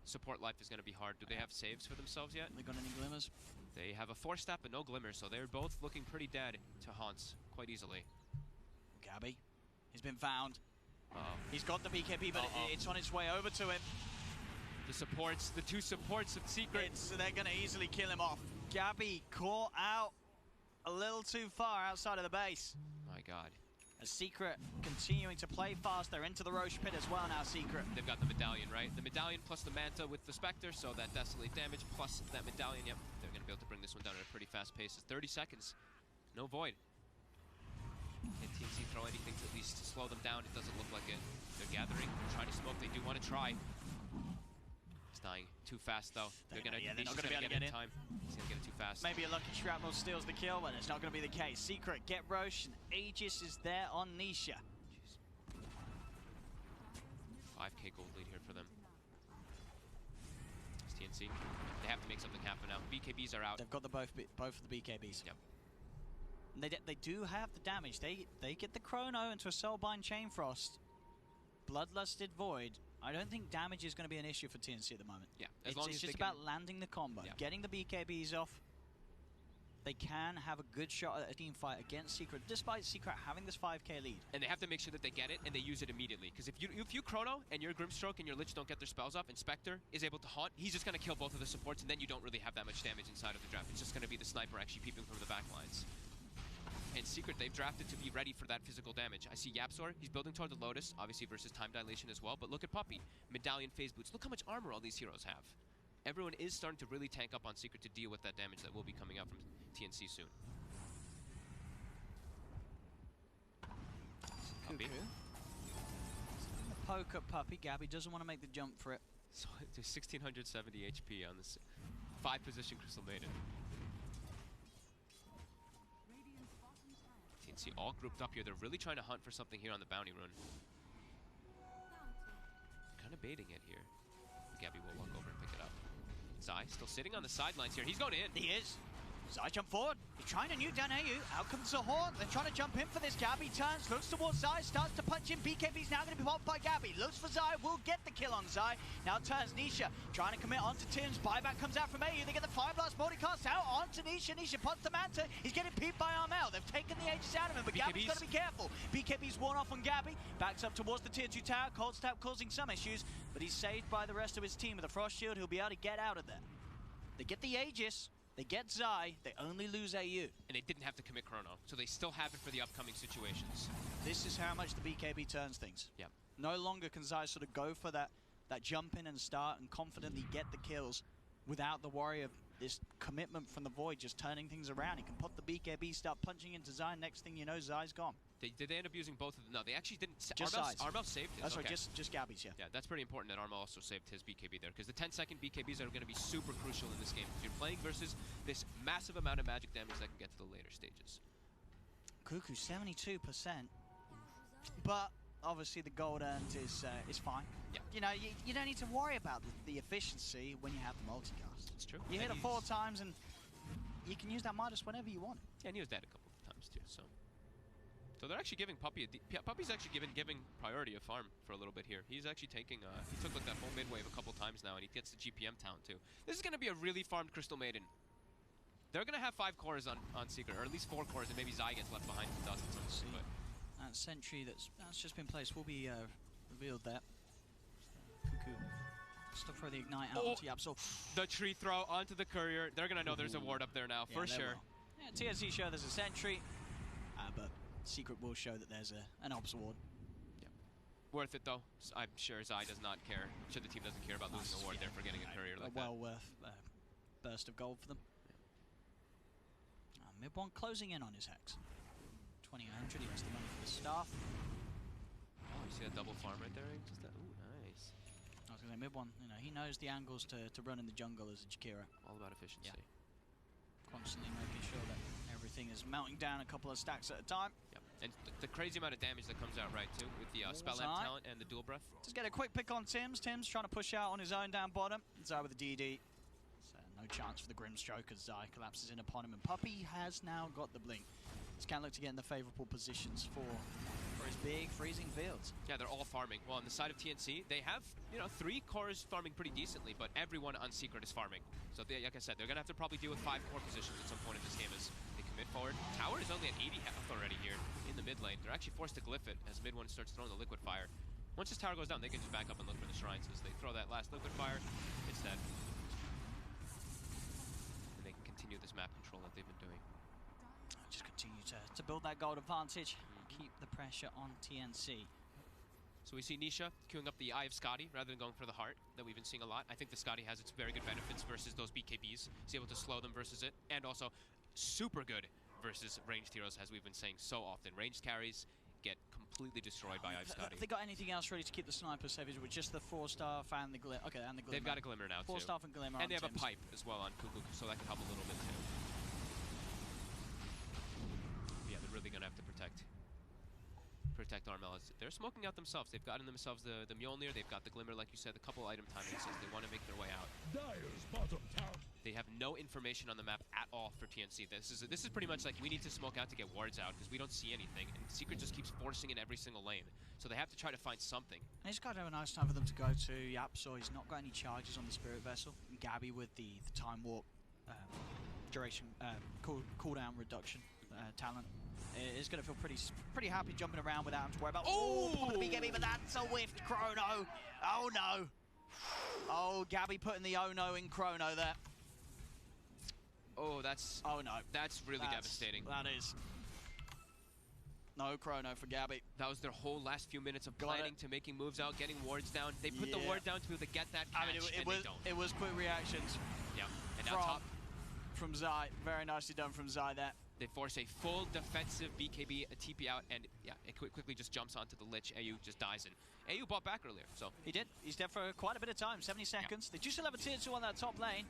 Support life is going to be hard. Do they have saves for themselves yet? They got any glimmers? They have a 4-step but no glimmers, so they're both looking pretty dead to Haunts quite easily. Gabby, he's been found. Uh-oh. He's got the BKB, but it's on its way over to him. The two supports of Secret. They're going to easily kill him off. Gabby caught out a little too far outside of the base. My God. A Secret continuing to play fast. They're into the Roche pit as well now, Secret. They've got the medallion, right? The medallion plus the Manta with the Spectre, so that Desolate damage plus that medallion. Yep, they're going to be able to bring this one down at a pretty fast pace. It's 30 seconds. No Void. Can TNC throw anything to at least slow them down? It doesn't look like it. They're gathering. They're trying to smoke. They do want to try. He's dying too fast, though. They're not going to be able to get in time. He's going to get it too fast. Maybe a lucky shrapnel steals the kill, but it's not going to be the case. Secret, get Roche, and Aegis is there on Nisha. Jeez. 5k gold lead here for them. It's TNC. They have to make something happen now. BKBs are out. They've got the both of the BKBs. Yep. And they do have the damage. They get the Chrono into a Soulbind Chainfrost. Bloodlusted Void. I don't think damage is going to be an issue for TNC at the moment. Yeah, It's just about landing the combo, getting the BKBs off. They can have a good shot at a team fight against Secret, despite Secret having this 5k lead. And they have to make sure that they get it and they use it immediately. Because if you Chrono and your Grimstroke and your Lich don't get their spells off, and Spectre is able to haunt, he's just going to kill both of the supports, and then you don't really have that much damage inside of the draft. It's just going to be the sniper actually peeping from the back lines. And Secret, they've drafted to be ready for that physical damage. I see Yapzor, he's building toward the Lotus, obviously versus time dilation as well, but look at Puppey. Medallion, Phase Boots. Look how much armor all these heroes have. Everyone is starting to really tank up on Secret to deal with that damage that will be coming out from TNC soon. Puppey. Poke at Puppey. Gabby doesn't want to make the jump for it. So there's 1670 HP on this 5-position Crystal Maiden. TNC all grouped up here. They're really trying to hunt for something here on the bounty run. Kind of baiting it here. Gabby will walk over and pick it up. Zai still sitting on the sidelines here. He's going in. He is. Zai jump forward. He's trying to nuke down AU. Out comes the Horde. They're trying to jump in for this. Gabby turns, looks towards Zai, starts to punch in. BKB's now going to be popped by Gabby. Looks for Zai, will get the kill on Zai. Now turns Nisha, trying to commit onto Tim's. Buyback comes out from AU. They get the Fire Blast multicast out onto Nisha. Nisha punts the Manta. He's getting peeped by Armel. They've taken the Aegis out of him, but Gabby's got to be careful. BKB's worn off on Gabby. Backs up towards the tier 2 tower. Cold Stab causing some issues, but he's saved by the rest of his team with a Frost Shield. He'll be able to get out of there. They get the Aegis. They get Zai, they only lose AU. And they didn't have to commit Chrono, so they still have it for the upcoming situations. This is how much the BKB turns things. Yep. No longer can Zai sort of go for that jump in and start and confidently get the kills without the worry of this commitment from the Void just turning things around. He can put the BKB, start punching into Zai, next thing you know, Zai's gone. Did they end up using both of them? No, they actually didn't. Just Armel saved his. That's right, just Gabby's, yeah. Yeah, that's pretty important that Armel also saved his BKB there, because the 10-second BKBs are going to be super crucial in this game. If you're playing versus this massive amount of magic damage that can get to the later stages. Cuckoo, 72%. But obviously the gold earned is fine. Yeah. You know, you don't need to worry about the efficiency when you have the multicast. It's true. You hit it 4 times and you can use that Midas whenever you want. Yeah, and he was dead a couple of times too, so. So they're actually giving Puppey Puppey's actually giving priority of farm for a little bit here. He's actually taking, he took like that whole mid wave a couple times now, and he gets the GPM town too. This is going to be a really farmed Crystal Maiden. They're going to have 5 cores on Secret, or at least 4 cores, and maybe Zai gets left behind and doesn't. See, that sentry that's just been placed will be revealed there. Cuckoo. Still throw the ignite out onto Yapzor. The tree throw onto the courier. They're going to know there's a ward up there now, for sure. Yeah, TNC show there's a sentry, but Secret will show that there's an Ops ward. Yeah. Worth it, though. I'm sure Zai does not care. I'm sure the team doesn't care about losing a ward there for getting a courier like that. Well worth burst of gold for them. Mid one closing in on his hex. 2000, he has the money for the staff. Oh, you see that double farm right there? Just that, ooh, nice. I was going to say, mid one, you know, he knows the angles to run in the jungle as a Jakira. All about efficiency. Yeah. Constantly making sure that everything is mounting down a couple of stacks at a time. Yep. And the crazy amount of damage that comes out right too with the spell amp talent and the dual breath. Just get a quick pick on Tim's. Tim's trying to push out on his own down bottom. Zai with the DD. So no chance for the Grimstroke as Zai collapses in upon him. And Puppey has now got the blink. This can look to get in the favourable positions for his big freezing fields. Yeah, they're all farming. Well, on the side of TNC, they have, you know, 3 cores farming pretty decently, but everyone on Secret is farming. So, like I said, they're going to have to probably deal with 5 core positions at some point in this game as they commit forward. Tower is only at 80 health already here in the mid lane. They're actually forced to glyph it as mid one starts throwing the liquid fire. Once this tower goes down, they can just back up and look for the shrines as they throw that last liquid fire. It's dead. And they can continue this map control that they've been doing. Just continue to build that gold advantage. Keep the pressure on TNC. So we see Nisha queuing up the Eye of Scotty rather than going for the heart that we've been seeing a lot. I think the Scotty has its very good benefits versus those BKBs. He's able to slow them versus it, and also super good versus ranged heroes, as we've been saying so often. Ranged carries get completely destroyed by Eye of Scotty. Have they got anything else ready to keep the sniper safe? Is it with just the 4-staff and the glimmer? Okay, and the glimmer. They've got a glimmer now too. 4-staff and glimmer. And they have Tim's. a pipe as well on Kuku, so that can help a little bit too. Yeah, they're really gonna have to protect Armel. They're smoking out themselves. They've gotten themselves the Mjolnir. They've got the Glimmer, like you said, a couple item timings as they want to make their way out. Dire's bottom tower. They have no information on the map at all for TNC. This is pretty much like we need to smoke out to get wards out because we don't see anything, and Secret just keeps forcing in every single lane. So they have to try to find something. And it's kind of a nice time for them to go to Yapso. He's not got any charges on the Spirit Vessel. And Gabby with the time warp duration cooldown reduction talent is going to feel pretty happy jumping around without him to worry about. Oh, the BKB, but that's a whiffed chrono. Oh no. Oh, Gabby putting the oh no in chrono there. Oh, that's really devastating. That is. No chrono for Gabby. That was their whole last few minutes of planning to making moves out, getting wards down. They put the ward down to be able to get that catch, and they don't. It was quick reactions. Yeah, and now top. From Zai. Very nicely done from Zai there. They force a full defensive BKB, a TP out, and yeah, it quickly just jumps onto the Lich. AU just dies, and AU bought back earlier, so. He did. He's dead for quite a bit of time, 70 seconds. They do still have a tier 2 on that top lane.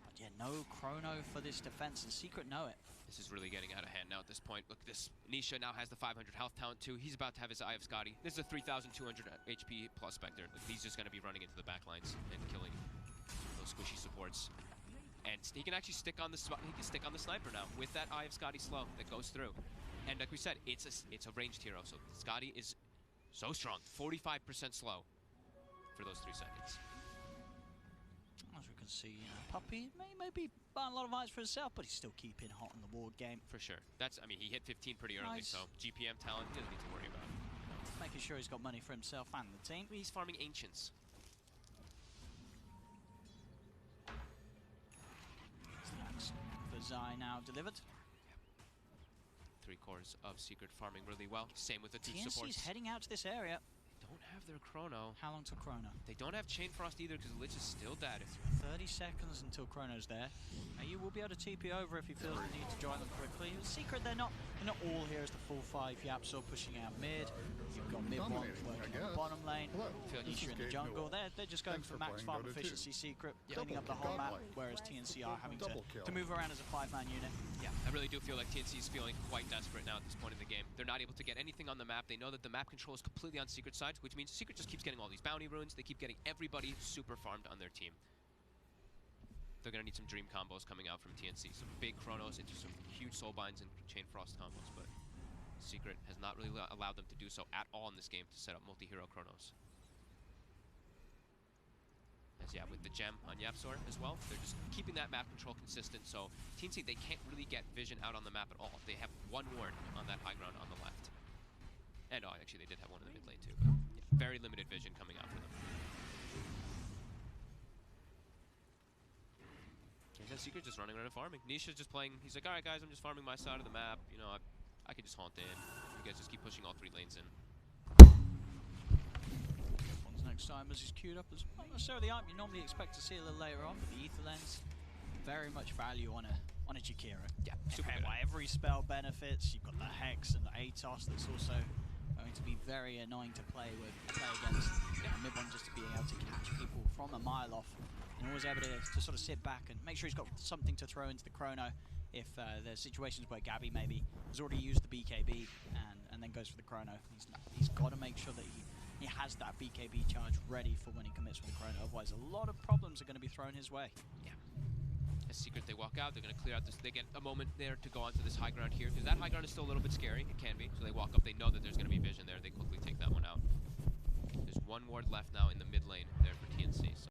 But yeah, no chrono for this defense, and Secret know it. This is really getting out of hand now at this point. Look, this Nisha now has the 500 health talent too. He's about to have his Eye of Scotty. This is a 3,200 HP plus Spectre. Look, he's just going to be running into the back lines and killing those squishy supports. And he can actually stick on the sniper now with that Eye of Scotty slow that goes through. And like we said, it's a ranged hero, so Scotty is so strong. 45% slow for those 3 seconds. As we can see, Puppey may be buying a lot of eyes for himself, but he's still keeping hot in the ward game. For sure. I mean, he hit 15 pretty early, so GPM talent he doesn't need to worry about. Making sure he's got money for himself and the team. He's farming Ancients. For Zai now delivered. 3 cores of Secret farming really well. Same with the 2 TNC's supports. heading out to this area. Don't have their chrono. How long till chrono? They don't have Chain Frost either because Lich is still dead. 30 seconds until chrono's there. You will be able to TP over if he feels the need to join them quickly. Secret, they're not all here as the full 5 Yapso pushing out mid. You've got mid one working on the bottom lane. Nisha in the jungle. They're just going for max farm efficiency. Secret, cleaning up the whole map, whereas TNC are having to move around as a 5-man unit. Yeah, I really do feel like TNC is feeling quite desperate now at this point in the game. They're not able to get anything on the map. They know that the map control is completely on Secret's side, which means Secret just keeps getting all these bounty runes. They keep getting everybody super farmed on their team. They're going to need some dream combos coming out from TNC. Some big chronos into some huge soul binds and chain frost combos, but Secret has not really allowed them to do so at all in this game to set up multi-hero chronos. As yeah, with the gem on Yapsor as well, they're just keeping that map control consistent, so TNC, they can't really get vision out on the map at all. They have 1 ward on that high ground on the left. And oh, actually they did have one in the mid lane too, but yeah, very limited vision coming out for them. Secret just running around and farming. Nisha's just playing, he's like, alright guys, I'm just farming my side of the map, you know, I can just haunt in. You guys just keep pushing all 3 lanes in. One's next time as he's queued up as not necessarily item you normally expect to see a little later on, but the Ether Lens, very much value on a on a Jakiro. Yeah, super good. Why every spell benefits. You've got the Hex and the Atos that's also going to be very annoying to play against. Mid one just to being able to catch people from a mile off and always able to sort of sit back and make sure he's got something to throw into the chrono if there's situations where Gabby maybe has already used the BKB and then goes for the chrono. He's got to make sure that he has that BKB charge ready for when he commits with the chrono, otherwise a lot of problems are going to be thrown his way. Yeah. As Secret, they walk out, they're going to clear out this, they get a moment there to go onto this high ground here, because that high ground is still a little bit scary, it can be, so they walk up, they know that there's going to be vision there, they quickly take that one out. There's one ward left now in the mid lane there for TNC. So